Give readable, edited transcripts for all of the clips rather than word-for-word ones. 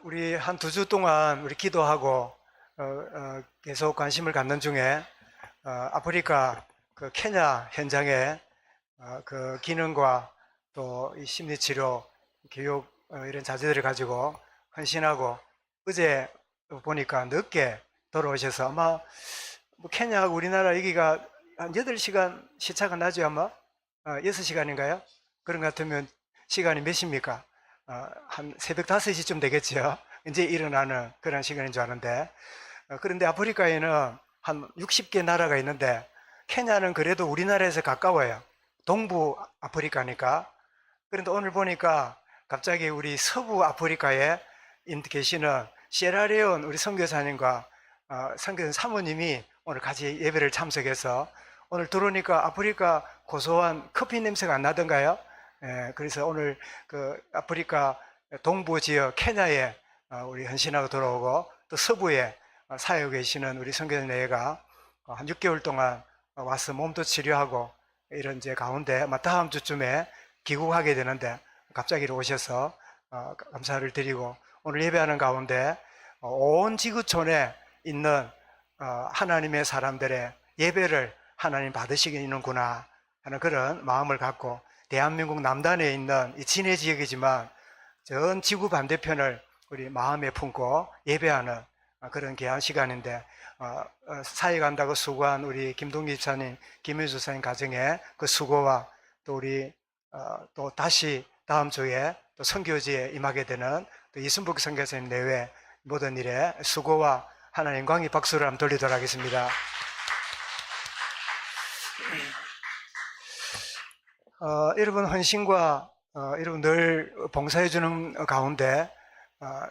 우리 한 2주 동안 우리 기도하고 계속 관심을 갖는 중에 아프리카 그 케냐 현장에 그 기능과 또 이 심리치료, 교육 이런 자재들을 가지고 헌신하고 어제 보니까 늦게 돌아오셔서 아마 뭐 케냐하고 우리나라 여기가 한 8시간 시차가 나죠 아마? 6시간인가요? 그런 것 같으면 시간이 몇 시입니까? 한 새벽 5시쯤 되겠죠. 이제 일어나는 그런 시간인 줄 아는데, 그런데 아프리카에는 한 60개 나라가 있는데 케냐는 그래도 우리나라에서 가까워요. 동부 아프리카니까. 그런데 오늘 보니까 갑자기 우리 서부 아프리카에 계시는 시에라레온 우리 선교사님과 선교사 사모님이 오늘 같이 예배를 참석해서 오늘 들어오니까 아프리카 고소한 커피 냄새가 안 나던가요? 그래서 오늘 그 아프리카 동부 지역 케냐에 우리 헌신하고 돌아오고 또 서부에 사역에 계시는 우리 선교사님가 한 6개월 동안 와서 몸도 치료하고 이런 이제 가운데 아마 다음 주쯤에 귀국하게 되는데 갑자기 오셔서 감사를 드리고 오늘 예배하는 가운데 온 지구촌에 있는 하나님의 사람들의 예배를 하나님 받으시겠는구나 하는 그런 마음을 갖고 대한민국 남단에 있는 이 진해 지역이지만 전 지구 반대편을 우리 마음에 품고 예배하는 그런 귀한 시간인데 사회 간다고 수고한 우리 김동기 집사님, 김효주 집사님 가정에 그 수고와 또 우리 또 다시 다음 주에 또 선교지에 임하게 되는 또 이순복 선교사님 내외 모든 일에 수고와 하나님 영광의 박수를 한번 돌리도록 하겠습니다. 여러분 헌신과 여러분 늘 봉사해 주는 가운데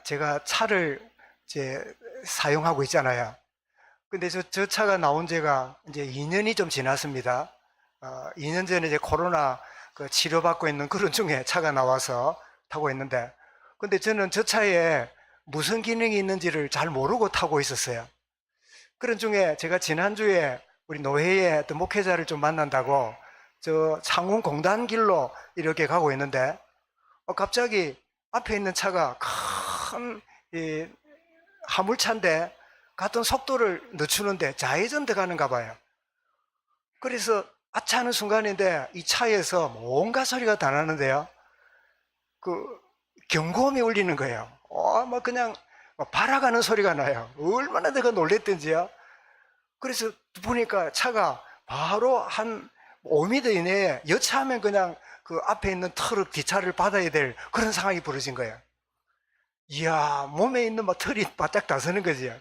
제가 차를 이제 사용하고 있잖아요. 근데 저 차가 나온 지가 이제 2년이 좀 지났습니다. 2년 전에 이제 코로나 그 치료받고 있는 그런 중에 차가 나와서 타고 있는데, 근데 저는 저 차에 무슨 기능이 있는지를 잘 모르고 타고 있었어요. 그런 중에 제가 지난주에 우리 노회의 어떤 목회자를 좀 만난다고 저 창원 공단 길로 이렇게 가고 있는데 갑자기 앞에 있는 차가 큰 화물차인데 같은 속도를 늦추는데 좌회전 들어가는가 봐요. 그래서 아차 하는 순간인데 이 차에서 뭔가 소리가 다 나는데요. 그 경고음이 울리는 거예요. 막 그냥 발아가는 소리가 나요. 얼마나 내가 놀랬던지요. 그래서 보니까 차가 바로 한 5m 이내에 여차하면 그냥 그 앞에 있는 트럭 뒷차를 받아야 될 그런 상황이 벌어진 거예요. 이야, 몸에 있는 막 털이 바짝 다 서는 거지요.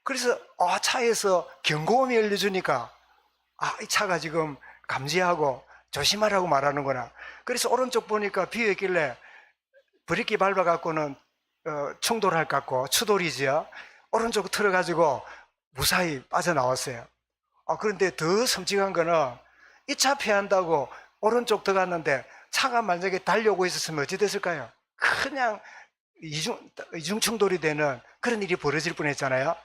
그래서 차에서 경고음이 울려주니까 이 차가 지금 감지하고 조심하라고 말하는구나. 그래서 오른쪽 보니까 비어있길래 브레이크 밟아갖고는 충돌할 것 같고 추돌이지요. 오른쪽 틀어가지고 무사히 빠져나왔어요. 그런데 더 섬찟한 거는 이 차 피한다고 오른쪽 들어갔는데 차가 만약에 달려오고 있었으면 어찌 됐을까요? 그냥 이중 충돌이 되는 그런 일이 벌어질 뻔했잖아요.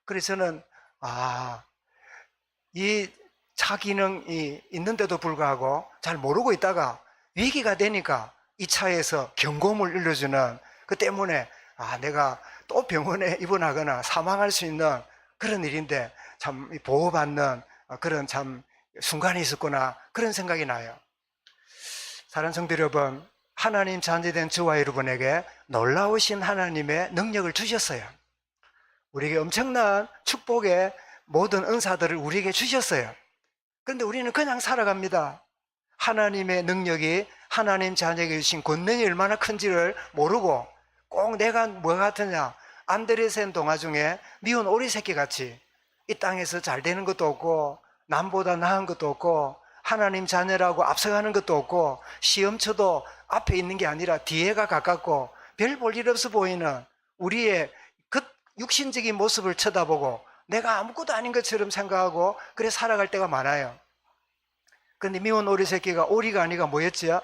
그래서 저는 이 차 기능이 있는데도 불구하고 잘 모르고 있다가 위기가 되니까 이 차에서 경고음을 울려주는 그 때문에 내가 또 병원에 입원하거나 사망할 수 있는 그런 일인데 참 보호받는 그런 참 순간이 있었구나 그런 생각이 나요. 사랑하는 성도 여러분, 하나님 자녀된 저와 여러분에게 놀라우신 하나님의 능력을 주셨어요. 우리에게 엄청난 축복의 모든 은사들을 우리에게 주셨어요. 그런데 우리는 그냥 살아갑니다. 하나님의 능력이 하나님 자녀에게 주신 권능이 얼마나 큰지를 모르고 꼭 내가 뭐 같으냐, 안드레센 동화 중에 미운 오리 새끼 같이 이 땅에서 잘 되는 것도 없고 남보다 나은 것도 없고 하나님 자녀라고 앞서가는 것도 없고 시험 쳐도 앞에 있는 게 아니라 뒤에가 가깝고 별 볼 일 없어 보이는 우리의 그 육신적인 모습을 쳐다보고 내가 아무것도 아닌 것처럼 생각하고 그래 살아갈 때가 많아요. 그런데 미운 오리 새끼가 오리가 아니라 뭐였지요?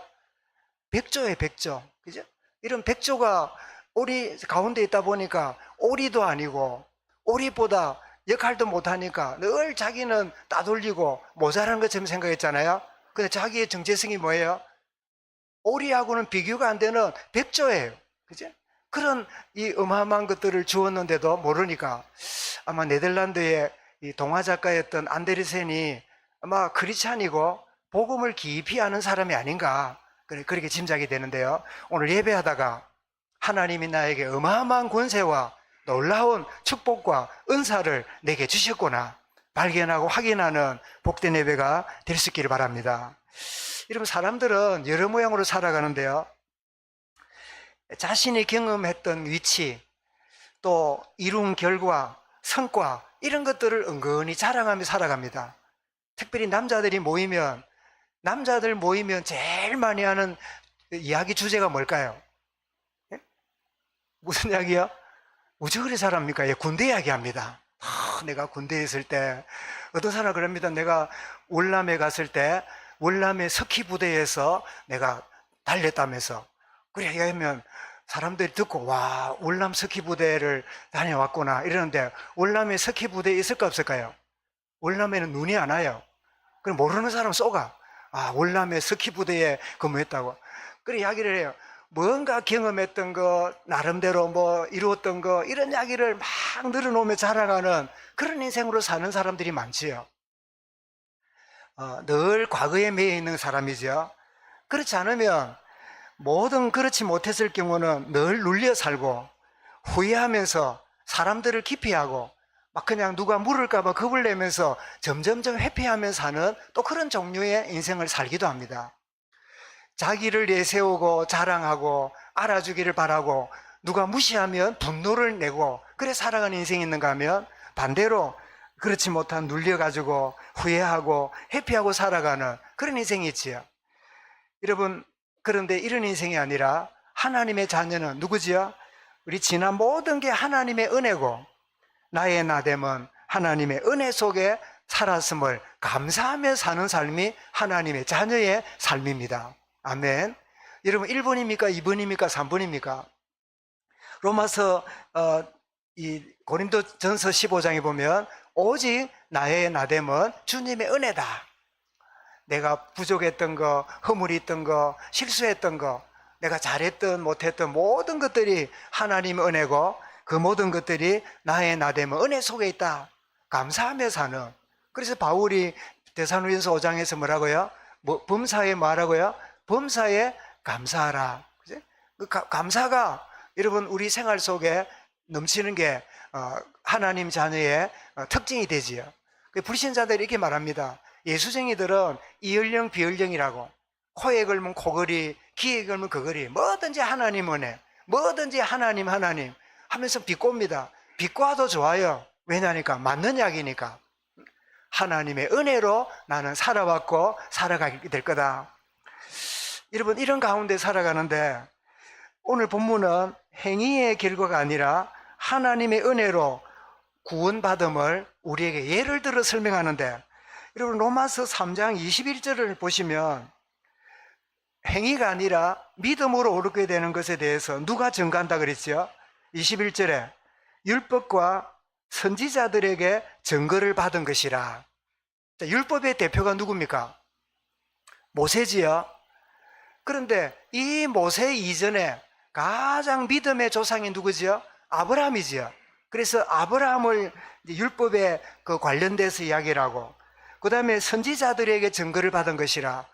백조예요, 백조. 그죠? 이런 백조가 오리 가운데 있다 보니까 오리도 아니고 오리보다 역할도 못하니까 늘 자기는 따돌리고 모자란 것처럼 생각했잖아요. 근데 자기의 정체성이 뭐예요? 오리하고는 비교가 안 되는 백조예요. 그죠? 그런 이 어마어마한 것들을 주었는데도 모르니까 아마 네덜란드의 이 동화 작가였던 안데르센이 아마 크리스찬이고 복음을 깊이 아는 사람이 아닌가 그렇게 짐작이 되는데요. 오늘 예배하다가 하나님이 나에게 어마어마한 권세와 놀라운 축복과 은사를 내게 주셨구나 발견하고 확인하는 복된 예배가 될 수 있기를 바랍니다. 여러분, 사람들은 여러 모양으로 살아가는데요, 자신이 경험했던 위치, 또 이룬 결과, 성과 이런 것들을 은근히 자랑하며 살아갑니다. 특별히 남자들 모이면 제일 많이 하는 이야기 주제가 뭘까요? 예? 무슨 이야기요? 어째 그리 잘합니까? 예, 군대 이야기합니다. 내가 군대에 있을 때 어떤 사람 그럽니다. 내가 월남에 갔을 때 월남의 석희 부대에서 내가 달렸다면서 그래 얘기하면 사람들이 듣고 와, 월남 석희 부대를 다녀왔구나 이러는데 월남에 석희 부대에 있을까 없을까요? 월남에는 눈이 안 와요. 그럼 모르는 사람 쏘가 월남에 석희 부대에 근무했다고 그래 이야기를 해요. 뭔가 경험했던 거, 나름대로 뭐 이루었던 거, 이런 이야기를 막 늘어놓으며 자랑하는 그런 인생으로 사는 사람들이 많지요. 늘 과거에 매여 있는 사람이죠. 그렇지 않으면 모든 그렇지 못했을 경우는 늘 눌려 살고 후회하면서 사람들을 기피하고 막 그냥 누가 물을까봐 겁을 내면서 점점점 회피하면서 사는 또 그런 종류의 인생을 살기도 합니다. 자기를 내세우고 자랑하고 알아주기를 바라고 누가 무시하면 분노를 내고 그래 살아가는 인생이 있는가 하면 반대로 그렇지 못한 눌려가지고 후회하고 회피하고 살아가는 그런 인생이 있지요. 여러분, 그런데 이런 인생이 아니라 하나님의 자녀는 누구지요? 우리 지난 모든 게 하나님의 은혜고 나의 나됨은 하나님의 은혜 속에 살았음을 감사하며 사는 삶이 하나님의 자녀의 삶입니다. 아멘. 여러분 1번입니까? 2번입니까? 3번입니까? 로마서 이 고린도전서 15장에 보면 오직 나의 나됨은 주님의 은혜다. 내가 부족했던 거, 허물이 있던 거, 실수했던 거, 내가 잘했던 못했던 모든 것들이 하나님의 은혜고 그 모든 것들이 나의 나됨은 은혜 속에 있다. 감사하며 사는. 그래서 바울이 데살로니가서 5장에서 뭐라고요? 범사에 뭐라고요? 범사에 감사하라. 그치? 감사가 여러분 우리 생활 속에 넘치는 게 하나님 자녀의 특징이 되지요. 불신자들이 이렇게 말합니다. 예수쟁이들은 이을령 비을령이라고 코에 걸면 코걸이, 귀에 걸면 그걸이 뭐든지 하나님 은혜, 뭐든지 하나님 하면서 비꼬입니다. 비꼬아도 좋아요. 왜냐니까 맞는 이야기니까. 하나님의 은혜로 나는 살아왔고 살아가게 될 거다. 여러분 이런 가운데 살아가는데 오늘 본문은 행위의 결과가 아니라 하나님의 은혜로 구원받음을 우리에게 예를 들어 설명하는데 여러분 로마서 3장 21절을 보시면 행위가 아니라 믿음으로 오르게 되는 것에 대해서 누가 증거한다 그랬죠? 21절에 율법과 선지자들에게 증거를 받은 것이라. 자, 율법의 대표가 누굽니까? 모세지요. 그런데 이 모세 이전에 가장 믿음의 조상이 누구지요? 아브라함이지요. 그래서 아브라함을 율법에 관련돼서 이야기를 하고 그 다음에 선지자들에게 증거를 받은 것이라.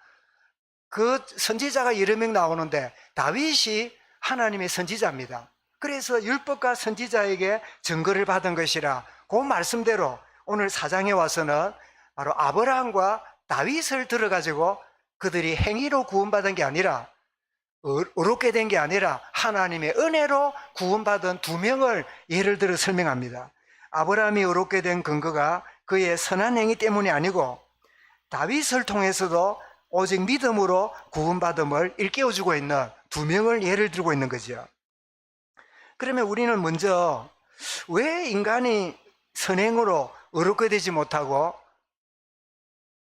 그 선지자가 여러 명 나오는데 다윗이 하나님의 선지자입니다. 그래서 율법과 선지자에게 증거를 받은 것이라. 그 말씀대로 오늘 4장에 와서는 바로 아브라함과 다윗을 들어가지고 그들이 행위로 구원받은 게 아니라 의롭게 된 게 아니라 하나님의 은혜로 구원받은 두 명을 예를 들어 설명합니다. 아브라함이 의롭게 된 근거가 그의 선한 행위 때문이 아니고 다윗을 통해서도 오직 믿음으로 구원받음을 일깨워주고 있는 두 명을 예를 들고 있는 거죠. 그러면 우리는 먼저 왜 인간이 선행으로 의롭게 되지 못하고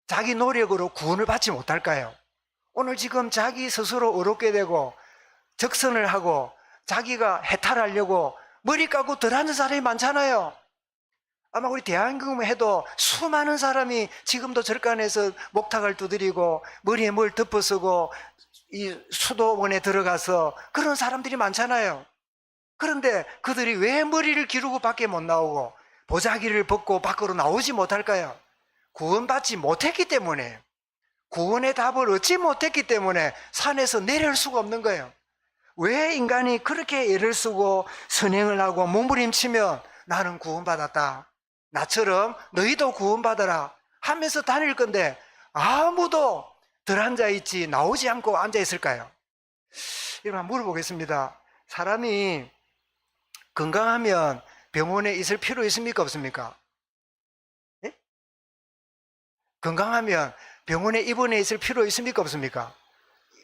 자기 노력으로 구원을 받지 못할까요? 오늘 지금 자기 스스로 의롭게 되고 적선을 하고 자기가 해탈하려고 머리 깎고 들어앉는 사람이 많잖아요. 아마 우리 대한민국만 해도 수많은 사람이 지금도 절간에서 목탁을 두드리고 머리에 뭘 덮어쓰고 이 수도원에 들어가서 그런 사람들이 많잖아요. 그런데 그들이 왜 머리를 기르고 밖에 못 나오고 보자기를 벗고 밖으로 나오지 못할까요? 구원받지 못했기 때문에, 구원의 답을 얻지 못했기 때문에 산에서 내려올 수가 없는 거예요. 왜 인간이 그렇게 애를 쓰고 선행을 하고 몸부림치면 나는 구원받았다, 나처럼 너희도 구원받아라 하면서 다닐 건데 아무도 덜 앉아있지 나오지 않고 앉아있을까요? 이런 물어보겠습니다. 사람이 건강하면 병원에 있을 필요 있습니까? 없습니까? 예? 건강하면 병원에 입원해 있을 필요 있습니까? 없습니까?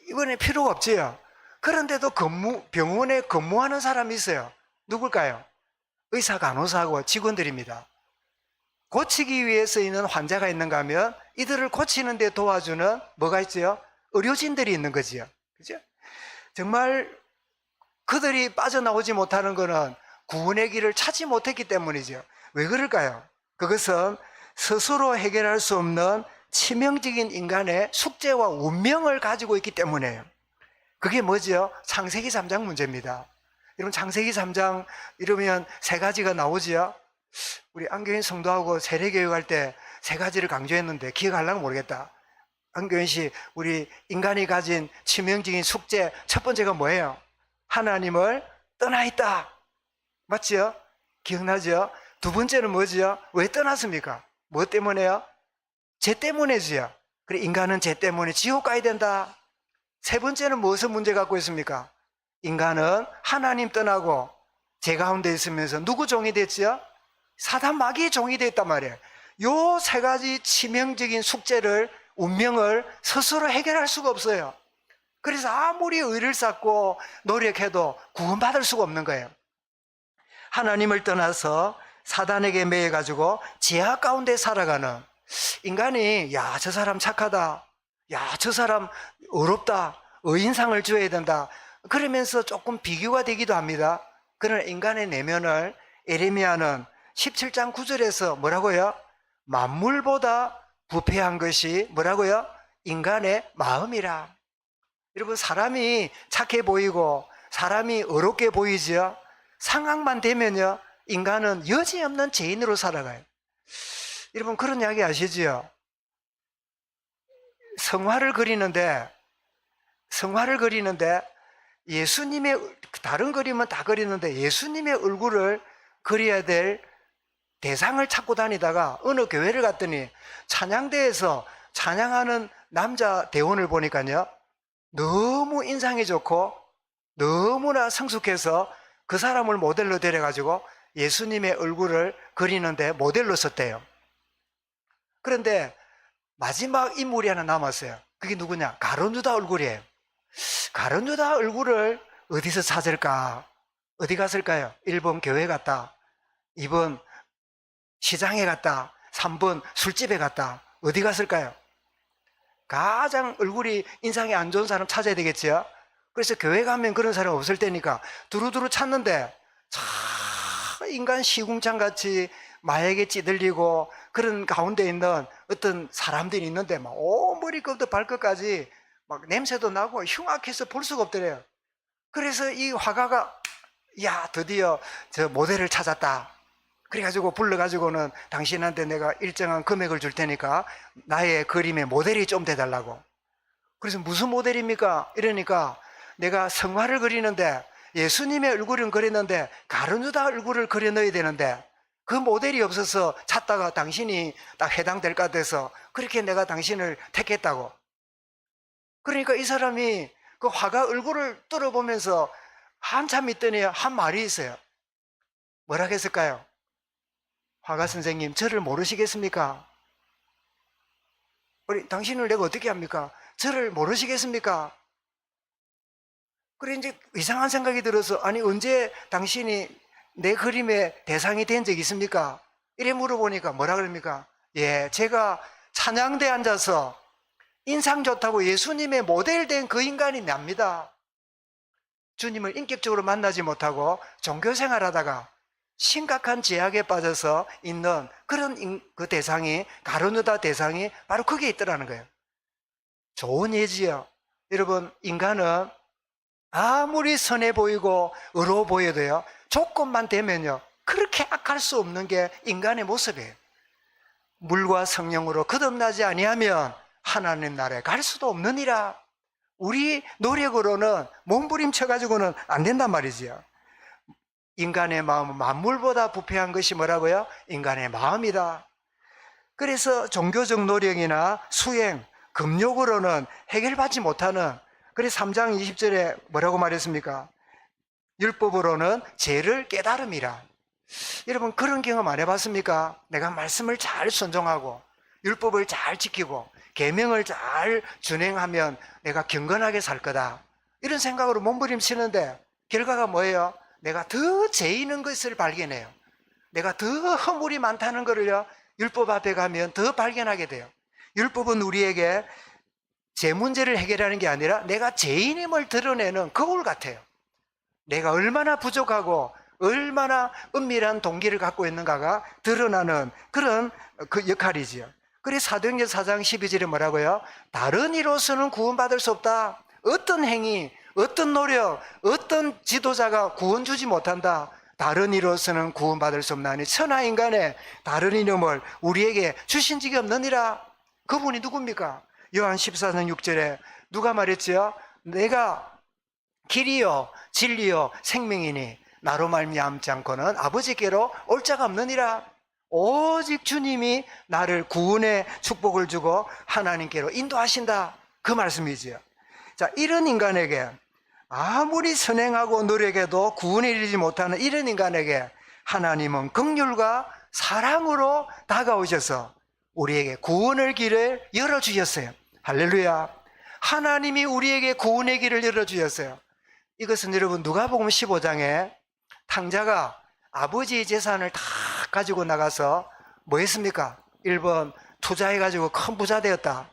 입원에 필요가 없지요. 그런데도 병원에 근무하는 사람이 있어요. 누굴까요? 의사, 간호사하고 직원들입니다. 고치기 위해서 있는 환자가 있는가 하면 이들을 고치는 데 도와주는 뭐가 있죠? 의료진들이 있는 거지요. 그죠? 정말 그들이 빠져나오지 못하는 것은 구원의 길을 찾지 못했기 때문이죠. 왜 그럴까요? 그것은 스스로 해결할 수 없는 치명적인 인간의 숙제와 운명을 가지고 있기 때문에요. 그게 뭐죠? 창세기 3장 문제입니다. 여러분, 창세기 3장 이러면 세 가지가 나오지요. 우리 안교인 성도하고 세례교육할 때 세 가지를 강조했는데 기억하려면 모르겠다. 안교인 씨, 우리 인간이 가진 치명적인 숙제 첫 번째가 뭐예요? 하나님을 떠나 있다. 맞죠? 기억나죠? 두 번째는 뭐죠? 왜 떠났습니까? 뭐 때문에요? 죄 때문에지요. 그래, 인간은 죄 때문에 지옥 가야 된다. 세 번째는 무엇을 문제 갖고 있습니까? 인간은 하나님 떠나고 죄 가운데 있으면서 누구 종이 됐죠? 사단 마귀의 종이 됐단 말이에요. 요 세 가지 치명적인 숙제를, 운명을 스스로 해결할 수가 없어요. 그래서 아무리 의를 쌓고 노력해도 구원받을 수가 없는 거예요. 하나님을 떠나서 사단에게 매여가지고 죄악 가운데 살아가는 인간이, 야, 저 사람 착하다, 야, 저 사람 의롭다, 의인상을 줘야 된다, 그러면서 조금 비교가 되기도 합니다. 그러나 인간의 내면을 에레미야는 17장 9절에서 뭐라고요? 만물보다 부패한 것이 뭐라고요? 인간의 마음이라. 여러분, 사람이 착해 보이고 사람이 의롭게 보이죠? 상황만 되면요, 인간은 여지없는 죄인으로 살아가요. 여러분, 그런 이야기 아시죠? 성화를 그리는데 예수님의, 다른 그림은 다 그리는데 예수님의 얼굴을 그려야 될 대상을 찾고 다니다가 어느 교회를 갔더니 찬양대에서 찬양하는 남자 대원을 보니까요, 너무 인상이 좋고 너무나 성숙해서 그 사람을 모델로 데려가지고 예수님의 얼굴을 그리는데 모델로 썼대요. 그런데 마지막 인물이 하나 남았어요. 그게 누구냐? 가룟 유다 얼굴이에요. 가룟 유다 얼굴을 어디서 찾을까? 어디 갔을까요? 1번 교회 갔다, 2번 시장에 갔다, 3번 술집에 갔다. 어디 갔을까요? 가장 얼굴이 인상이 안 좋은 사람 찾아야 되겠죠. 그래서 교회 가면 그런 사람 없을 테니까 두루두루 찾는데, 참 인간 시궁창같이 마약에 찌들리고 그런 가운데 있는 어떤 사람들이 있는데 막 머리끝부터 발끝까지 막 냄새도 나고 흉악해서 볼 수가 없더래요. 그래서 이 화가가, 야, 드디어 저 모델을 찾았다. 그래가지고 불러가지고는 당신한테 내가 일정한 금액을 줄 테니까 나의 그림의 모델이 좀 돼달라고. 그래서 무슨 모델입니까? 이러니까 내가 성화를 그리는데 예수님의 얼굴은 그렸는데 가룟 유다 얼굴을 그려 넣어야 되는데 그 모델이 없어서 찾다가 당신이 딱 해당될 것 같아서 그렇게 내가 당신을 택했다고. 그러니까 이 사람이 그 화가 얼굴을 뚫어보면서 한참 있더니 한 말이 있어요. 뭐라 했을까요? 화가 선생님, 저를 모르시겠습니까? 우리 당신을 내가 어떻게 합니까? 저를 모르시겠습니까? 그래, 이제 이상한 생각이 들어서, 아니, 언제 당신이 내 그림의 대상이 된 적 있습니까? 이래 물어보니까 뭐라 그럽니까? 예, 제가 찬양대에 앉아서 인상 좋다고 예수님의 모델 된 그 인간이 납니다. 주님을 인격적으로 만나지 못하고 종교생활 하다가 심각한 제약에 빠져서 있는 그런 그 대상이, 가룟 유다 대상이 바로 거기에 있더라는 거예요. 좋은 예지요. 여러분, 인간은 아무리 선해 보이고 의로워 보여도요, 조건만 되면요, 그렇게 악할 수 없는 게 인간의 모습이에요. 물과 성령으로 거듭나지 아니하면 하나님 나라에 갈 수도 없느니라. 우리 노력으로는 몸부림쳐 가지고는 안 된단 말이지요. 인간의 마음은 만물보다 부패한 것이 뭐라고요? 인간의 마음이다. 그래서 종교적 노력이나 수행, 금욕으로는 해결받지 못하는, 그래서 3장 20절에 뭐라고 말했습니까? 율법으로는 죄를 깨달음이라. 여러분, 그런 경험 안 해봤습니까? 내가 말씀을 잘 순종하고 율법을 잘 지키고 계명을 잘 준행하면 내가 경건하게 살 거다, 이런 생각으로 몸부림치는데 결과가 뭐예요? 내가 더 죄 있는 것을 발견해요. 내가 더 허물이 많다는 것을요, 율법 앞에 가면 더 발견하게 돼요. 율법은 우리에게 제 문제를 해결하는 게 아니라 내가 죄인임을 드러내는 거울 같아요. 내가 얼마나 부족하고 얼마나 은밀한 동기를 갖고 있는가가 드러나는 그런 그 역할이지요. 그래서 사도행전 4장 12절에 뭐라고요? 다른 이로서는 구원받을 수 없다. 어떤 행위, 어떤 노력, 어떤 지도자가 구원 주지 못한다. 다른 이로서는 구원받을 수 없나니 천하인간의 다른 이름을 우리에게 주신 적이 없느니라. 그분이 누굽니까? 요한 14장 6절에 누가 말했지요? 내가 길이요 진리요 생명이니 나로 말미암지 않고는 아버지께로 올 자가 없느니라. 오직 주님이 나를 구원의 축복을 주고 하나님께로 인도하신다, 그 말씀이지요. 자, 이런 인간에게, 아무리 선행하고 노력해도 구원에 이르지 못하는 이런 인간에게 하나님은 긍휼과 사랑으로 다가오셔서 우리에게 구원의 길을 열어주셨어요. 할렐루야. 하나님이 우리에게 구원의 길을 열어주셨어요. 이것은 여러분, 누가복음 15장에 탕자가 아버지의 재산을 다 가지고 나가서 뭐 했습니까? 1번 투자해가지고 큰 부자 되었다.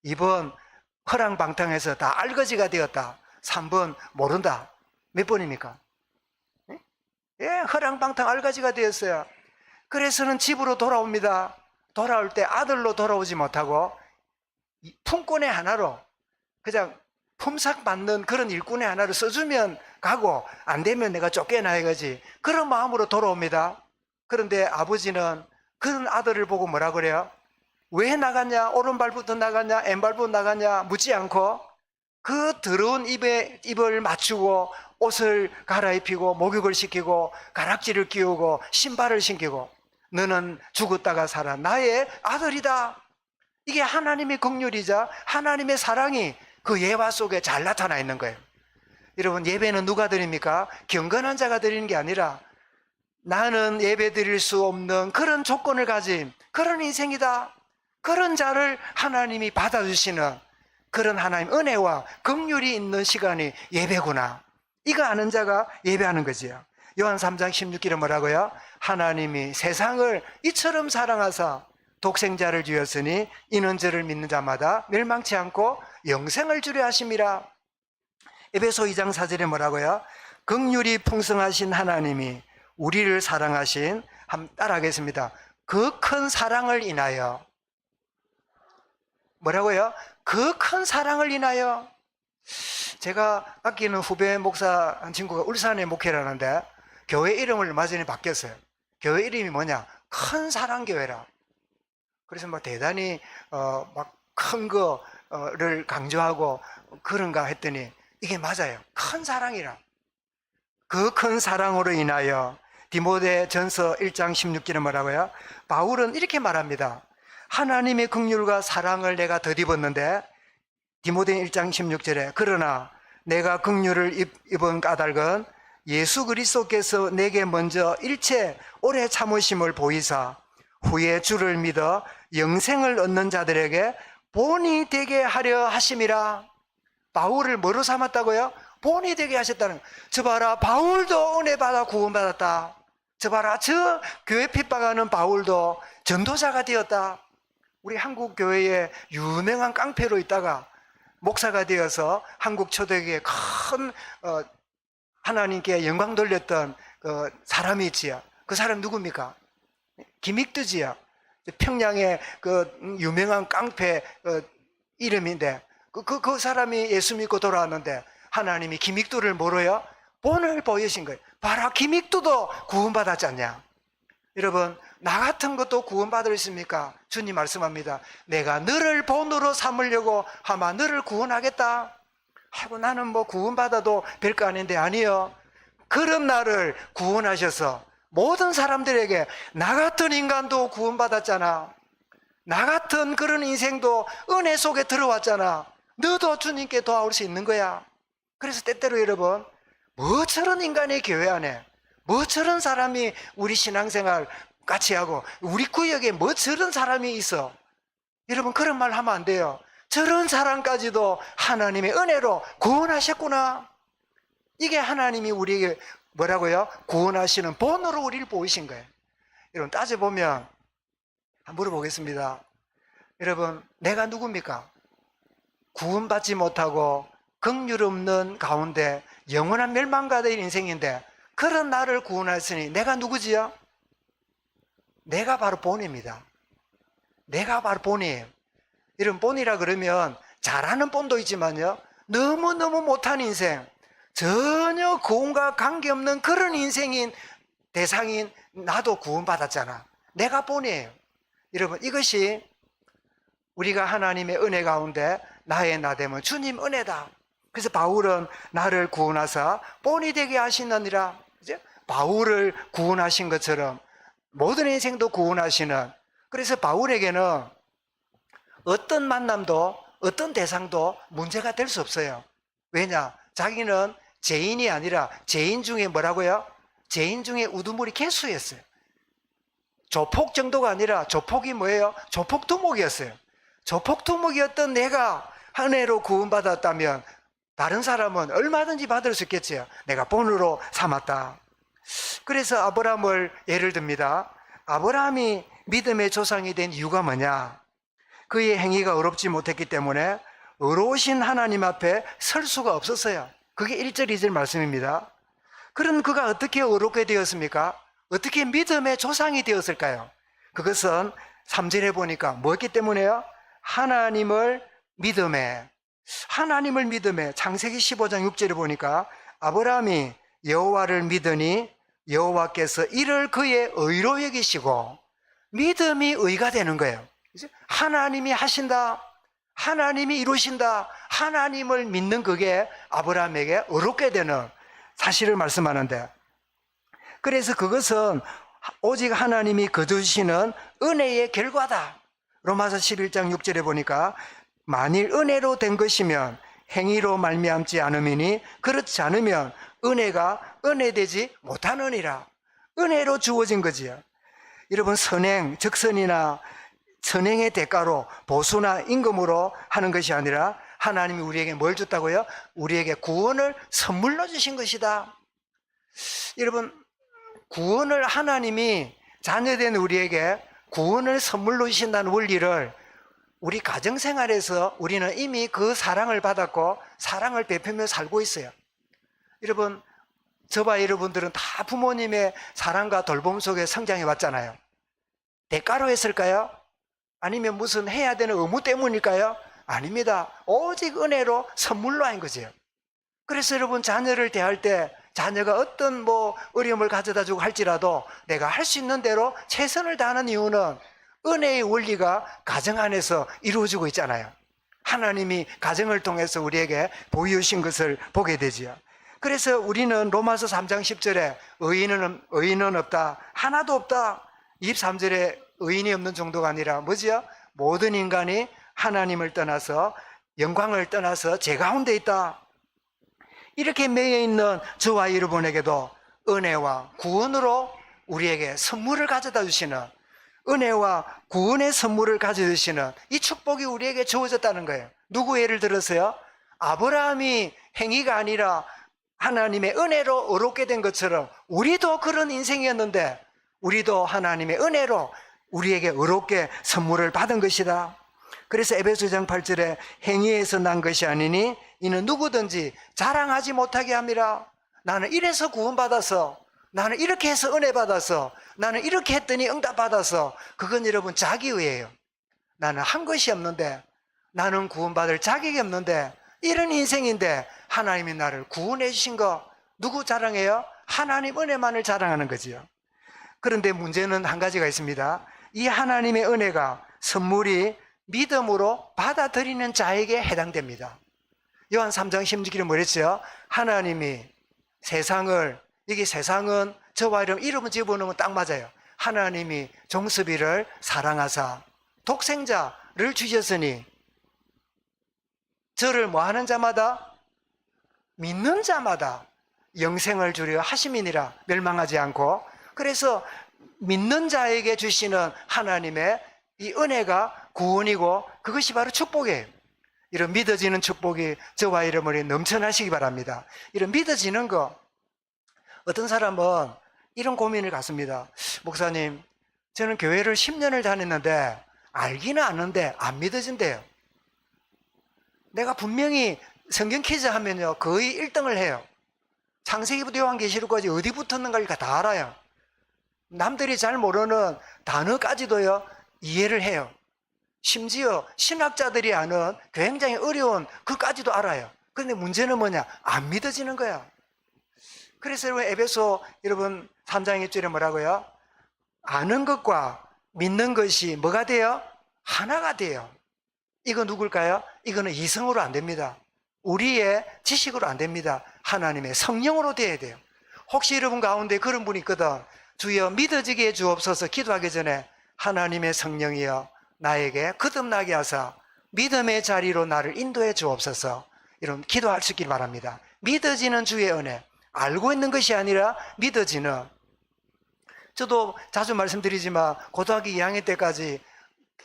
2번 허랑방탕해서 다 알거지가 되었다. 3번 모른다. 몇 번입니까? 예, 허랑방탕 알거지가 되었어요. 그래서는 집으로 돌아옵니다. 돌아올 때 아들로 돌아오지 못하고 품꾼의 하나로, 그냥 품삯 받는 그런 일꾼의 하나로 써주면 가고 안 되면 내가 쫓겨나야지, 그런 마음으로 돌아옵니다. 그런데 아버지는 그런 아들을 보고 뭐라 그래요? 왜 나갔냐? 오른발부터 나갔냐? 왼발부터 나갔냐? 묻지 않고 그 더러운 입을 맞추고 옷을 갈아입히고 목욕을 시키고 가락지를 끼우고 신발을 신기고, 너는 죽었다가 살아 나의 아들이다. 이게 하나님의 긍휼이자 하나님의 사랑이 그 예화 속에 잘 나타나 있는 거예요. 여러분, 예배는 누가 드립니까? 경건한 자가 드리는 게 아니라 나는 예배 드릴 수 없는 그런 조건을 가진 그런 인생이다. 그런 자를 하나님이 받아주시는 그런 하나님 은혜와 긍휼이 있는 시간이 예배구나, 이거 아는 자가 예배하는 거지요. 요한 3장 16절에 뭐라고요? 하나님이 세상을 이처럼 사랑하사 독생자를 주었으니 이는 저를 믿는 자마다 멸망치 않고 영생을 주려 하심이라. 에베소 2장 4절에 뭐라고요? 긍휼이 풍성하신 하나님이 우리를 사랑하신, 한번 따라하겠습니다. 그 큰 사랑을 인하여, 뭐라고요? 그 큰 사랑을 인하여. 제가 아끼는 후배 목사 한 친구가 울산에 목회를 하는데 교회 이름을 얼마 전에 바뀌었어요. 교회 이름이 뭐냐? 큰 사랑 교회라. 그래서 뭐 대단히 막 큰 거를 강조하고 그런가 했더니 이게 맞아요. 큰 사랑이라. 그 큰 사랑으로 인하여. 디모데 전서 1장 16절에 뭐라고요? 바울은 이렇게 말합니다. 하나님의 긍휼과 사랑을 내가 덧입었는데, 디모데 1장 16절에 그러나 내가 긍휼을 입은 까닭은 예수 그리스도께서 내게 먼저 일체 오래 참으심을 보이사 후에 주를 믿어 영생을 얻는 자들에게 본이 되게 하려 하심이라. 바울을 뭐로 삼았다고요? 본이 되게 하셨다는 거예요. 저 봐라, 바울도 은혜 받아 구원받았다. 저 봐라, 저 교회 핍박하는 바울도 전도자가 되었다. 우리 한국 교회에 유명한 깡패로 있다가 목사가 되어서 한국 초대교회에 큰 하나님께 영광 돌렸던 그 사람이 있지요. 그 사람 누굽니까? 김익두지요. 평양의 그 유명한 깡패 이름인데 그 사람이 예수 믿고 돌아왔는데 하나님이 기믹두를 뭐로요? 본을 보이신 거예요. 봐라, 기믹두도 구원받았지 않냐? 여러분, 나 같은 것도 구원받을 수 있습니까? 주님 말씀합니다. 내가 너를 본으로 삼으려고 아마 너를 구원하겠다 하고, 나는 뭐 구원받아도 별거 아닌데. 아니요, 그런 나를 구원하셔서 모든 사람들에게, 나 같은 인간도 구원받았잖아, 나 같은 그런 인생도 은혜 속에 들어왔잖아, 너도 주님께 도와올 수 있는 거야. 그래서 때때로 여러분, 뭐 저런 인간이 교회 안에, 뭐 저런 사람이 우리 신앙생활 같이 하고, 우리 구역에 뭐 저런 사람이 있어. 여러분, 그런 말 하면 안 돼요. 저런 사람까지도 하나님의 은혜로 구원하셨구나. 이게 하나님이 우리에게 뭐라고요? 구원하시는 본으로 우리를 보이신 거예요. 여러분, 따져보면 물어보겠습니다. 여러분, 내가 누굽니까? 구원받지 못하고 긍휼 없는 가운데 영원한 멸망가 될 인생인데, 그런 나를 구원하시니 내가 누구지요? 내가 바로 본입니다. 내가 바로 본이에요. 이런 본이라 그러면 잘하는 본도 있지만요, 너무너무 못한 인생, 전혀 구원과 관계없는 그런 인생인 대상인 나도 구원받았잖아. 내가 본이에요. 여러분, 이것이 우리가 하나님의 은혜 가운데 나의 나 되면 주님 은혜다. 그래서 바울은 나를 구원하사 본이 되게 하시느니라. 바울을 구원하신 것처럼 모든 인생도 구원하시는, 그래서 바울에게는 어떤 만남도 어떤 대상도 문제가 될 수 없어요. 왜냐? 자기는 죄인이 아니라 죄인 중에 뭐라고요? 죄인 중에 우두머리 개수였어요. 조폭 정도가 아니라 조폭이 뭐예요? 조폭두목이었어요. 조폭두목이었던 내가 은혜로 구원받았다면 다른 사람은 얼마든지 받을 수 있겠지요. 내가 본으로 삼았다. 그래서 아브라함을 예를 듭니다. 아브라함이 믿음의 조상이 된 이유가 뭐냐? 그의 행위가 의롭지 못했기 때문에 의로우신 하나님 앞에 설 수가 없었어요. 그게 1절 2절 말씀입니다. 그런 그가 어떻게 의롭게 되었습니까? 어떻게 믿음의 조상이 되었을까요? 그것은 3절에 보니까 뭐였기 때문에요? 하나님을 믿음에, 창세기 15장 6절에 보니까 아브라함이 여호와를 믿으니 여호와께서 이를 그의 의로 여기시고, 믿음이 의가 되는 거예요. 하나님이 하신다, 하나님이 이루신다, 하나님을 믿는 그게 아브라함에게 의롭게 되는 사실을 말씀하는데, 그래서 그것은 오직 하나님이 거두시는 은혜의 결과다. 로마서 11장 6절에 보니까 만일 은혜로 된 것이면 행위로 말미암지 않음이니 그렇지 않으면 은혜가 은혜되지 못하느니라. 은혜로 주어진 거지요. 여러분, 선행, 적선이나 선행의 대가로 보수나 임금으로 하는 것이 아니라 하나님이 우리에게 뭘 줬다고요? 우리에게 구원을 선물로 주신 것이다. 여러분, 구원을 하나님이 자녀된 우리에게 구원을 선물로 주신다는 원리를 우리 가정생활에서 우리는 이미 그 사랑을 받았고 사랑을 베풀며 살고 있어요. 여러분, 저와 여러분들은 다 부모님의 사랑과 돌봄 속에 성장해 왔잖아요. 대가로 했을까요? 아니면 무슨 해야 되는 의무 때문일까요? 아닙니다. 오직 은혜로 선물로 한 거죠. 그래서 여러분, 자녀를 대할 때 자녀가 어떤 어려움을 가져다 주고 할지라도 내가 할 수 있는 대로 최선을 다하는 이유는 은혜의 원리가 가정 안에서 이루어지고 있잖아요. 하나님이 가정을 통해서 우리에게 보여주신 것을 보게 되지요. 그래서 우리는 로마서 3장 10절에 의인은 없다, 하나도 없다. 23절에 의인이 없는 정도가 아니라 뭐지요? 모든 인간이 하나님을 떠나서, 영광을 떠나서 죄 가운데 있다. 이렇게 매여 있는 저와 여러분에게도 은혜와 구원으로 우리에게 선물을 가져다 주시는, 은혜와 구원의 선물을 가져주시는 이 축복이 우리에게 주어졌다는 거예요. 누구 예를 들어서요? 아브라함이 행위가 아니라 하나님의 은혜로 의롭게 된 것처럼 우리도 그런 인생이었는데 우리도 하나님의 은혜로 우리에게 의롭게 선물을 받은 것이다. 그래서 에베소서 8절에 행위에서 난 것이 아니니 이는 누구든지 자랑하지 못하게 함이라. 나는 이래서 구원받아서, 나는 이렇게 해서 은혜 받아서, 나는 이렇게 했더니 응답 받아서, 그건 여러분 자기의예요. 나는 한 것이 없는데 나는 구원받을 자격이 없는데, 이런 인생인데 하나님이 나를 구원해 주신 거 누구 자랑해요? 하나님 은혜만을 자랑하는 거지요. 그런데 문제는 한 가지가 있습니다. 이 하나님의 은혜가, 선물이 믿음으로 받아들이는 자에게 해당됩니다. 요한 3장 16절에 뭐랬죠? 하나님이 세상을, 여기 세상은 저와 이름을 집어넣으면 딱 맞아요. 하나님이 종스비를 사랑하사 독생자를 주셨으니 저를 뭐 하는 자마다, 믿는 자마다 영생을 주려 하심이니라. 멸망하지 않고. 그래서 믿는 자에게 주시는 하나님의 이 은혜가 구원이고, 그것이 바로 축복이에요. 이런 믿어지는 축복이 저와 여러분이 넘쳐나시기 바랍니다. 이런 믿어지는 거, 어떤 사람은 이런 고민을 갖습니다. 목사님, 저는 교회를 10년을 다녔는데 알기는 아는데 안 믿어진대요. 내가 분명히 성경 퀴즈 하면요 거의 1등을 해요. 창세기부터 요한계시록까지 어디 붙었는가를 다 알아요. 남들이 잘 모르는 단어까지도요 이해를 해요. 심지어 신학자들이 아는 굉장히 어려운 그까지도 알아요. 그런데 문제는 뭐냐? 안 믿어지는 거야. 그래서 여러분, 에베소 여러분 3장 1절에 뭐라고요? 아는 것과 믿는 것이 뭐가 돼요? 하나가 돼요. 이거 누굴까요? 이거는 이성으로 안 됩니다. 우리의 지식으로 안 됩니다. 하나님의 성령으로 돼야 돼요. 혹시 여러분 가운데 그런 분이 있거든. 주여 믿어지게 해 주옵소서. 기도하기 전에 하나님의 성령이여 나에게 거듭나게 하사 믿음의 자리로 나를 인도해 주옵소서. 이런 기도할 수 있길 바랍니다. 믿어지는 주의 은혜, 알고 있는 것이 아니라 믿어지는. 저도 자주 말씀드리지만 고등학교 2학년 때까지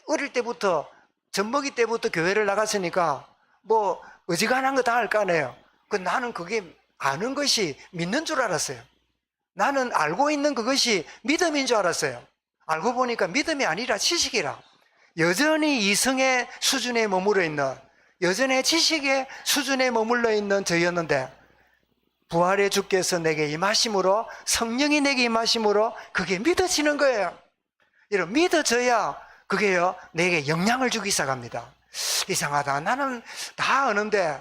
어릴 때부터, 젖먹이 때부터 교회를 나갔으니까 뭐 어지간한 거 다 할 거 아니에요. 나는 그게 아는 것이 믿는 줄 알았어요. 나는 알고 있는 그것이 믿음인 줄 알았어요. 알고 보니까 믿음이 아니라 지식이라. 여전히 이성의 수준에 머물러 있는, 여전히 지식의 수준에 머물러 있는 저였는데, 부활의 주께서 내게 임하심으로, 성령이 내게 임하심으로 그게 믿어지는 거예요. 이런 믿어져야 그게요 내게 영향을 주기 시작합니다. 이상하다. 나는 다 아는데,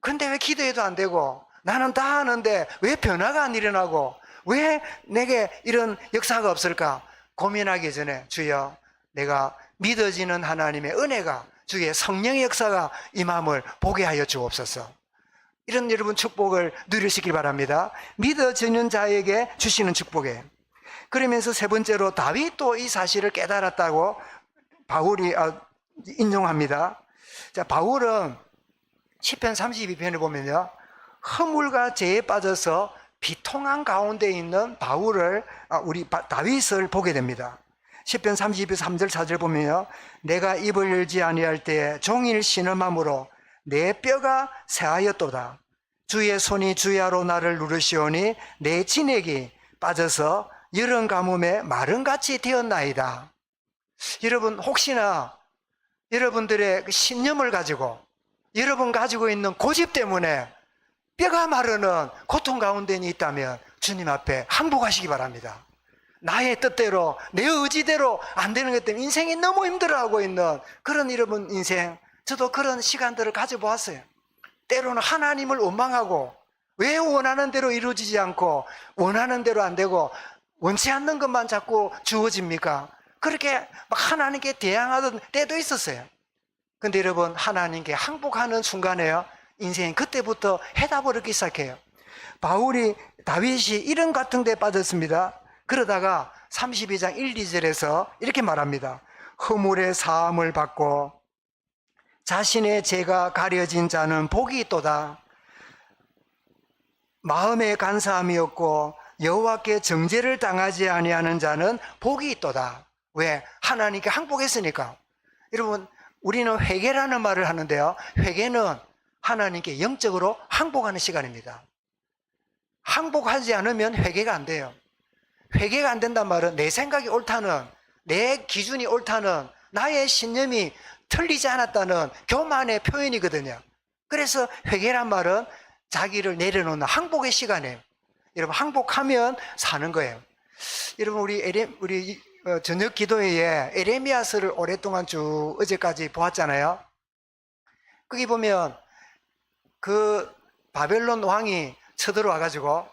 그런데 왜 기도해도 안 되고, 나는 다 아는데 왜 변화가 안 일어나고, 왜 내게 이런 역사가 없을까? 고민하기 전에 주여, 내가 믿어지는 하나님의 은혜가, 주의 성령의 역사가 임함을 보게 하여 주옵소서. 이런 여러분 축복을 누리시길 바랍니다. 믿어지는 자에게 주시는 축복이에요. 그러면서 세 번째로 다윗도 이 사실을 깨달았다고 바울이 인용합니다. 자, 바울은 시편 32편을 보면요, 허물과 죄에 빠져서 비통한 가운데 있는 바울을, 우리 다윗을 보게 됩니다. 시편 32편 3절 4절 보면요, 내가 입을 열지 아니할 때에 종일 신음함으로 내 뼈가 새하였도다. 주의 손이 주야로 나를 누르시오니 내 진액이 빠져서 여름 가뭄에 마른같이 되었나이다. 여러분, 혹시나 여러분들의 그 신념을 가지고, 여러분 가지고 있는 고집 때문에 뼈가 마르는 고통 가운데 있다면 주님 앞에 항복하시기 바랍니다. 나의 뜻대로, 내 의지대로 안 되는 것 때문에 인생이 너무 힘들어하고 있는 그런 여러분 인생, 저도 그런 시간들을 가져보았어요. 때로는 하나님을 원망하고, 왜 원하는 대로 이루어지지 않고 원하는 대로 안 되고 원치 않는 것만 자꾸 주어집니까? 그렇게 막 하나님께 대항하던 때도 있었어요. 근데 여러분, 하나님께 항복하는 순간에요, 인생이 그때부터 해답을 얻기 시작해요. 다윗이 이런 같은 데 빠졌습니다. 그러다가 32장 1, 2절에서 이렇게 말합니다. 허물의 사함을 받고 자신의 죄가 가려진 자는 복이 있도다. 마음에 간사함이 없고 여호와께 정죄를 당하지 아니하는 자는 복이 있도다. 왜? 하나님께 항복했으니까. 여러분, 우리는 회개라는 말을 하는데요, 회개는 하나님께 영적으로 항복하는 시간입니다. 항복하지 않으면 회개가 안 돼요. 회개가 안 된단 말은 내 생각이 옳다는, 내 기준이 옳다는, 나의 신념이 틀리지 않았다는 교만의 표현이거든요. 그래서 회개란 말은 자기를 내려놓는 항복의 시간이에요. 여러분, 항복하면 사는 거예요. 여러분, 우리 저녁 기도회에 에레미야서를 오랫동안 쭉 어제까지 보았잖아요. 거기 보면 그 바벨론 왕이 쳐들어와 가지고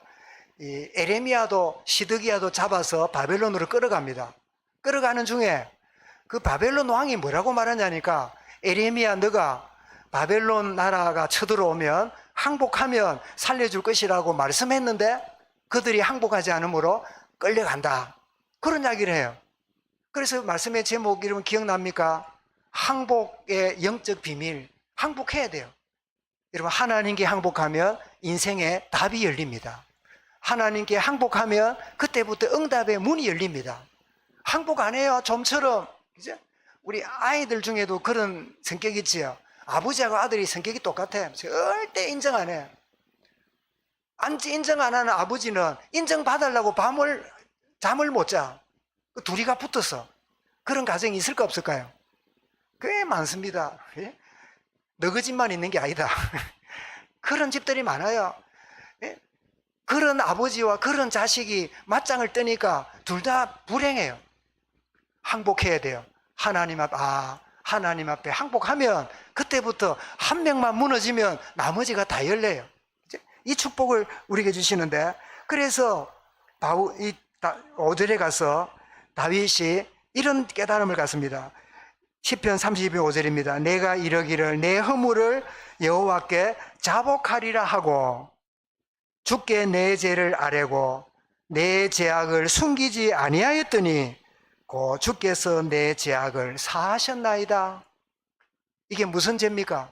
이 에레미야도 시드기야도 잡아서 바벨론으로 끌어갑니다. 끌어가는 중에 그 바벨론 왕이 뭐라고 말하냐니까, 에레미야 너가 바벨론 나라가 쳐들어오면 항복하면 살려줄 것이라고 말씀했는데 그들이 항복하지 않으므로 끌려간다, 그런 이야기를 해요. 그래서 말씀의 제목 이름 기억납니까? 항복의 영적 비밀. 항복해야 돼요. 여러분, 하나님께 항복하면 인생의 답이 열립니다. 하나님께 항복하면 그때부터 응답의 문이 열립니다. 항복 안 해요, 좀처럼. 그죠? 우리 아이들 중에도 그런 성격이 있지요. 아버지하고 아들이 성격이 똑같아. 절대 인정 안 해. 인정 안 하는 아버지는 인정받으려고 잠을 못 자. 그 둘이가 붙어서. 그런 가정이 있을까 없을까요? 꽤 많습니다. 예? 너그 집만 있는 게 아니다. 그런 집들이 많아요. 예? 그런 아버지와 그런 자식이 맞짱을 뜨니까 둘 다 불행해요. 항복해야 돼요. 하나님 앞에 항복하면 그때부터 한 명만 무너지면 나머지가 다 열려요. 이 축복을 우리에게 주시는데, 그래서 5절에 가서 다윗이 이런 깨달음을 갖습니다. 시편 32편 5절입니다. 내가 이러기를 내 허물을 여호와께 자복하리라 하고 주께 내 죄를 아뢰고 내 죄악을 숨기지 아니하였더니 고 주께서 내 죄악을 사하셨나이다. 이게 무슨 죄입니까?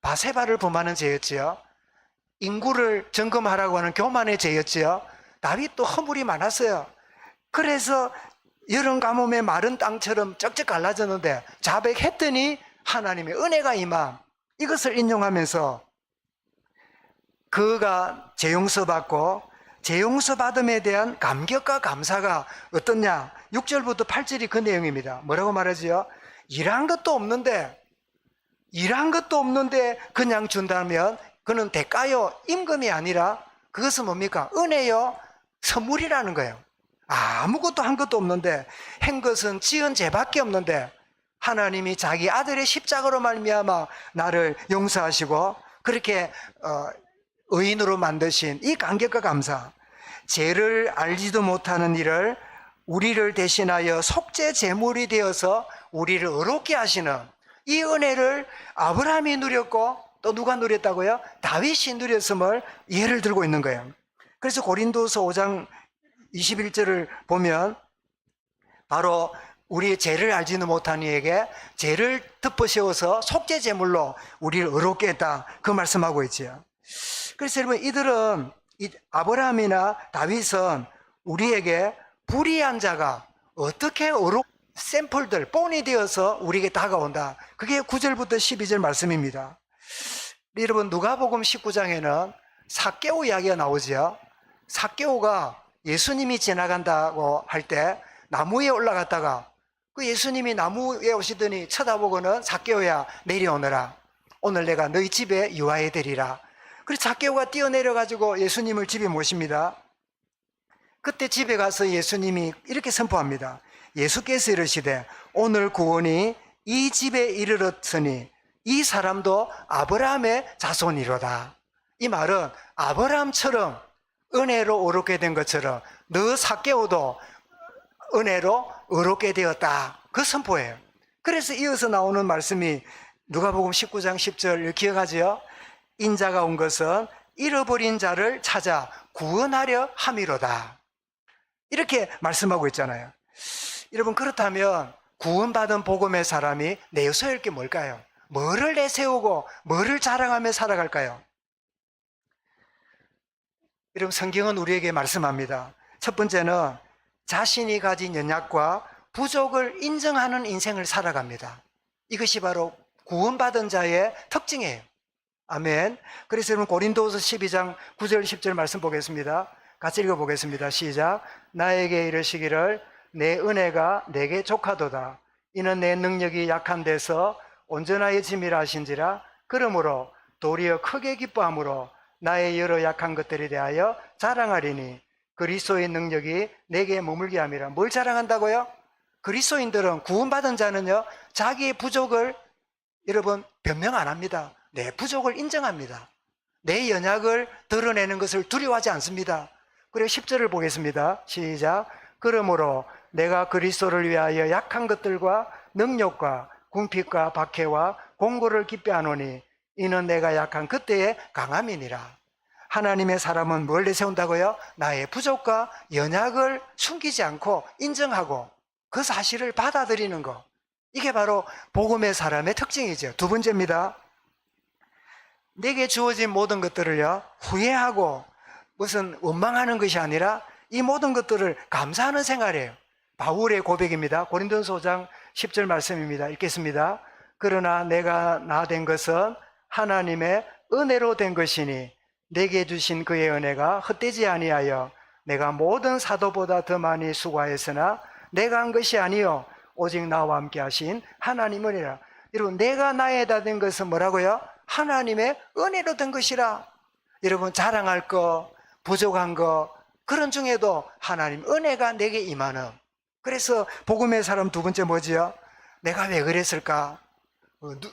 바세바를 범하는 죄였지요. 인구를 점검하라고 하는 교만의 죄였지요. 다윗도 허물이 많았어요. 그래서 여름 가뭄에 마른 땅처럼 쩍쩍 갈라졌는데 자백했더니 하나님의 은혜가 임함. 이것을 인용하면서 그가 재용서받고 재용서받음에 대한 감격과 감사가 어떻냐? 6절부터 8절이 그 내용입니다. 뭐라고 말하지요? 일한 것도 없는데 그냥 준다면 그는 대가요, 임금이 아니라 그것은 뭡니까? 은혜요, 선물이라는 거예요. 아무것도 한 것도 없는데, 한 것은 지은 죄밖에 없는데 하나님이 자기 아들의 십자가로 말미암아 나를 용서하시고 그렇게 의인으로 만드신 이 감격과 감사, 죄를 알지도 못하는 이를 우리를 대신하여 속죄 제물이 되어서 우리를 의롭게 하시는 이 은혜를 아브라함이 누렸고 또 누가 누렸다고요? 다윗이 누렸음을 예를 들고 있는 거예요. 그래서 고린도서 5장 21절을 보면 바로 우리의 죄를 알지는 못한 이에게 죄를 덮어씌워서 속죄 제물로 우리를 의롭게 했다, 그 말씀하고 있지요. 그래서 여러분, 이들은 아브라함이나 다윗은 우리에게 불의한 자가 어떻게 샘플들, 본이 되어서 우리에게 다가온다. 그게 9절부터 12절 말씀입니다. 여러분, 누가복음 19장에는 삭개오 이야기가 나오죠. 삭개오가 예수님이 지나간다고 할 때 나무에 올라갔다가 그 예수님이 나무에 오시더니 쳐다보고는 삭개오야 내려오너라. 오늘 내가 너희 집에 유하에 되리라. 그래서 삭개오가 뛰어내려가지고 예수님을 집에 모십니다. 그때 집에 가서 예수님이 이렇게 선포합니다. 예수께서 이르시되 오늘 구원이 이 집에 이르렀으니 이 사람도 아브라함의 자손이로다. 이 말은 아브라함처럼 은혜로 의롭게 된 것처럼 너 삭개오도 은혜로 의롭게 되었다, 그 선포예요. 그래서 이어서 나오는 말씀이 누가복음 19장 10절 기억하지요? 인자가 온 것은 잃어버린 자를 찾아 구원하려 함이로다, 이렇게 말씀하고 있잖아요. 여러분, 그렇다면 구원받은 복음의 사람이 내세울 게 뭘까요? 뭐를 내세우고 뭐를 자랑하며 살아갈까요? 여러분, 성경은 우리에게 말씀합니다. 첫 번째는 자신이 가진 연약과 부족을 인정하는 인생을 살아갑니다. 이것이 바로 구원받은 자의 특징이에요. 아멘. 그래서 여러분, 고린도후서 12장 9절 10절 말씀 보겠습니다. 같이 읽어보겠습니다. 시작. 나에게 이르시기를 내 은혜가 내게 족하도다. 이는 내 능력이 약한 데서 온전하여 짐이라 하신지라. 그러므로 도리어 크게 기뻐함으로 나의 여러 약한 것들에 대하여 자랑하리니 그리스도의 능력이 내게 머물게 함이라. 뭘 자랑한다고요? 그리스도인들은, 구원받은 자는요, 자기의 부족을 여러분 변명 안 합니다. 내 부족을 인정합니다. 내 연약을 드러내는 것을 두려워하지 않습니다. 그리고 10절을 보겠습니다. 시작. 그러므로 내가 그리스도를 위하여 약한 것들과 능력과 궁핍과 박해와 공고를 기뻐하노니 이는 내가 약한 그때의 강함이니라. 하나님의 사람은 뭘 내세운다고요? 나의 부족과 연약을 숨기지 않고 인정하고 그 사실을 받아들이는 것. 이게 바로 복음의 사람의 특징이죠. 두 번째입니다. 내게 주어진 모든 것들을요, 후회하고 무슨 원망하는 것이 아니라 이 모든 것들을 감사하는 생활이에요. 바울의 고백입니다. 고린도전서 5장 10절 말씀입니다. 읽겠습니다. 그러나 내가 나 된 것은 하나님의 은혜로 된 것이니 내게 주신 그의 은혜가 헛되지 아니하여 내가 모든 사도보다 더 많이 수고하였으나 내가 한 것이 아니요 오직 나와 함께 하신 하나님이라. 여러분, 내가 나에다 된 것은 뭐라고요? 하나님의 은혜로 된 것이라. 여러분, 자랑할 거, 부족한 거, 그런 중에도 하나님 은혜가 내게 임하는. 그래서 복음의 사람 두 번째 뭐지요? 내가 왜 그랬을까?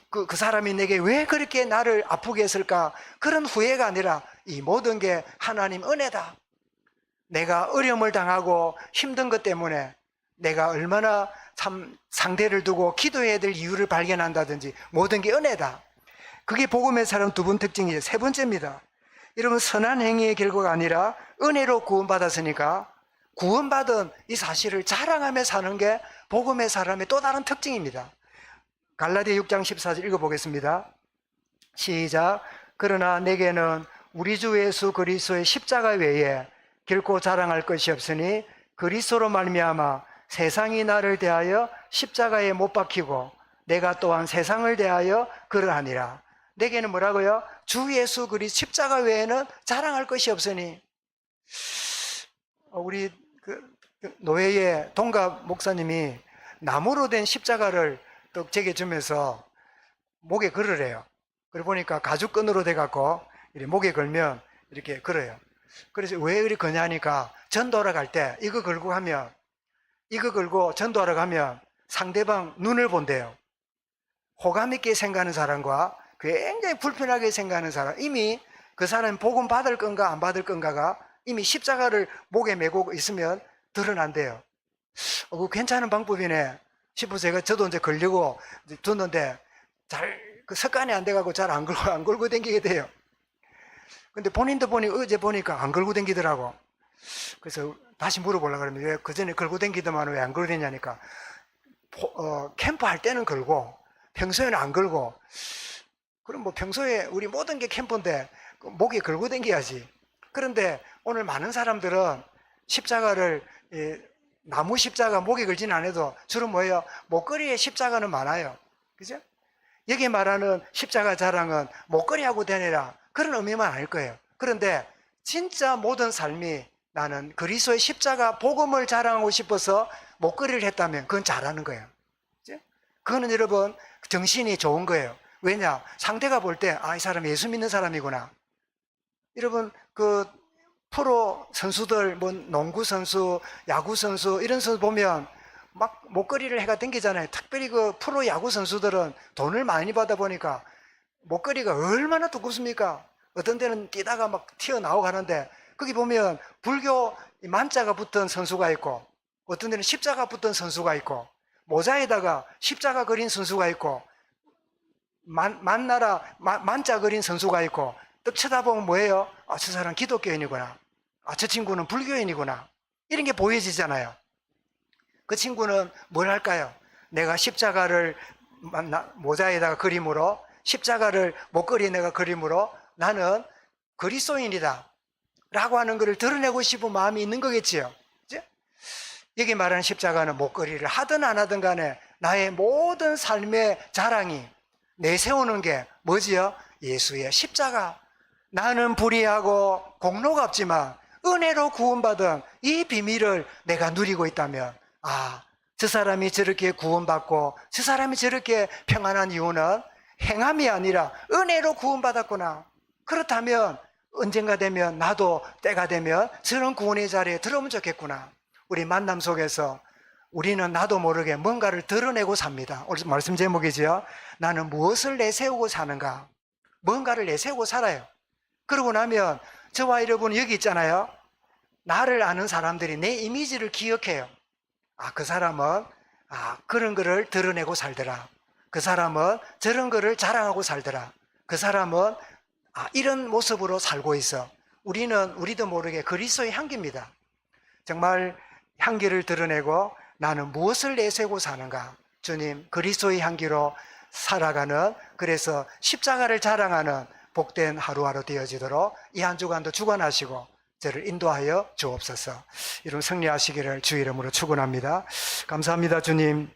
그 사람이 내게 왜 그렇게 나를 아프게 했을까? 그런 후회가 아니라 이 모든 게 하나님 은혜다. 내가 어려움을 당하고 힘든 것 때문에 내가 얼마나 참 상대를 두고 기도해야 될 이유를 발견한다든지 모든 게 은혜다. 그게 복음의 사람 두 번 특징이에요. 세 번째입니다. 여러분, 선한 행위의 결과가 아니라 은혜로 구원받았으니까 구원받은 이 사실을 자랑하며 사는 게 복음의 사람의 또 다른 특징입니다. 갈라디아 6장 14절 읽어보겠습니다. 시작. 그러나 내게는 우리 주 예수 그리스도의 십자가 외에 결코 자랑할 것이 없으니 그리스도로 말미암아 세상이 나를 대하여 십자가에 못 박히고 내가 또한 세상을 대하여 그러하니라. 내게는 뭐라고요? 주 예수 그리스도 십자가 외에는 자랑할 것이 없으니. 우리 노예의 동갑 목사님이 나무로 된 십자가를 또 제게 주면서 목에 걸으래요. 그러고 보니까 가죽끈으로 돼갖고 목에 걸면 이렇게 걸어요. 그래서 왜 이렇게 거냐니까 전도하러 갈 때 이거 걸고 전도하러 가면 상대방 눈을 본대요. 호감 있게 생각하는 사람과 굉장히 불편하게 생각하는 사람, 이미 그 사람이 복음 받을 건가 안 받을 건가가 이미 십자가를 목에 메고 있으면 드러난대요. 그거 괜찮은 방법이네 싶어서 저도 이제 걸려고 뒀는데 그 습관이 안 돼가고 잘 안 걸고 다니게 돼요. 근데 본인도 어제 보니까 안 걸고 다니더라고. 그래서 다시 물어보려고 그러면 왜 그 전에 걸고 다니더만 왜 안 걸고 다니냐니까 캠프 할 때는 걸고 평소에는 안 걸고. 그럼 뭐 평소에 우리 모든 게 캠프인데 목에 걸고 다녀야지. 그런데 오늘 많은 사람들은 십자가를 나무 십자가 목에 걸지는 않아도 주로 뭐예요? 목걸이에 십자가는 많아요. 그죠? 여기 말하는 십자가 자랑은 목걸이하고 다니라 그런 의미만 아닐 거예요. 그런데 진짜 모든 삶이 나는 그리스도의 십자가 복음을 자랑하고 싶어서 목걸이를 했다면 그건 잘하는 거예요. 그죠? 그거는 여러분 정신이 좋은 거예요. 왜냐? 상대가 볼 때 이 사람 예수 믿는 사람이구나. 여러분 프로 선수들, 농구 선수, 야구 선수 이런 선수 보면 막 목걸이를 해가 댕기잖아요. 특별히 프로 야구 선수들은 돈을 많이 받아 보니까 목걸이가 얼마나 두껍습니까? 어떤 데는 뛰다가 막 튀어나오고 하는데 거기 보면 불교 만자가 붙은 선수가 있고 어떤 데는 십자가 붙은 선수가 있고 모자에다가 십자가 그린 선수가 있고 만자 그린 선수가 있고 또 쳐다보면 뭐예요? 저 사람 기독교인이구나. 저 친구는 불교인이구나. 이런 게 보여지잖아요. 그 친구는 뭘 할까요? 내가 십자가를 모자에다가 그림으로 십자가를 목걸이에 내가 그림으로 나는 그리스도인이다 라고 하는 것을 드러내고 싶은 마음이 있는 거겠지요. 그치? 여기 말하는 십자가는 목걸이를 하든 안 하든 간에 나의 모든 삶의 자랑이 내세우는 게 뭐지요? 예수의 십자가. 나는 불의하고 공로가 없지만 은혜로 구원받은 이 비밀을 내가 누리고 있다면 저 사람이 저렇게 구원받고 저 사람이 저렇게 평안한 이유는 행함이 아니라 은혜로 구원받았구나. 그렇다면 언젠가 되면 나도 때가 되면 저런 구원의 자리에 들어오면 좋겠구나. 우리 만남 속에서 우리는 나도 모르게 뭔가를 드러내고 삽니다. 오늘 말씀 제목이지요. 나는 무엇을 내세우고 사는가? 뭔가를 내세우고 살아요. 그러고 나면 저와 여러분 여기 있잖아요. 나를 아는 사람들이 내 이미지를 기억해요. 그 사람은 그런 거를 드러내고 살더라. 그 사람은 저런 거를 자랑하고 살더라. 그 사람은 이런 모습으로 살고 있어. 우리는 우리도 모르게 그리스도의 향기입니다. 정말 향기를 드러내고 나는 무엇을 내세우고 사는가? 주님, 그리스도의 향기로 살아가는, 그래서 십자가를 자랑하는 복된 하루하루 되어지도록 이 한 주간도 주관하시고 저를 인도하여 주옵소서. 이런 승리하시기를 주 이름으로 축원합니다. 감사합니다. 주님,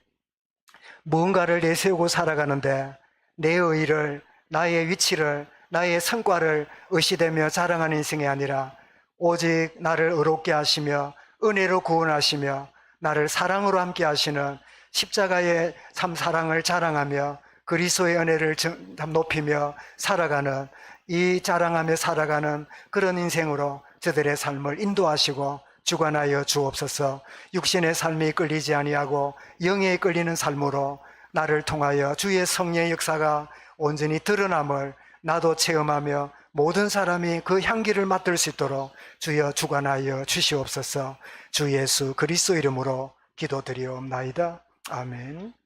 무언가를 내세우고 살아가는데 내 의의를, 나의 위치를, 나의 성과를 의시되며 자랑하는 인생이 아니라 오직 나를 의롭게 하시며 은혜로 구원하시며 나를 사랑으로 함께 하시는 십자가의 참 사랑을 자랑하며 그리스도의 은혜를 높이며 살아가는, 이 자랑하며 살아가는 그런 인생으로 저들의 삶을 인도하시고 주관하여 주옵소서. 육신의 삶이 끌리지 아니하고 영에 끌리는 삶으로 나를 통하여 주의 성령의 역사가 온전히 드러남을 나도 체험하며 모든 사람이 그 향기를 맡을 수 있도록 주여 주관하여 주시옵소서. 주 예수 그리스도 이름으로 기도드리옵나이다. 아멘.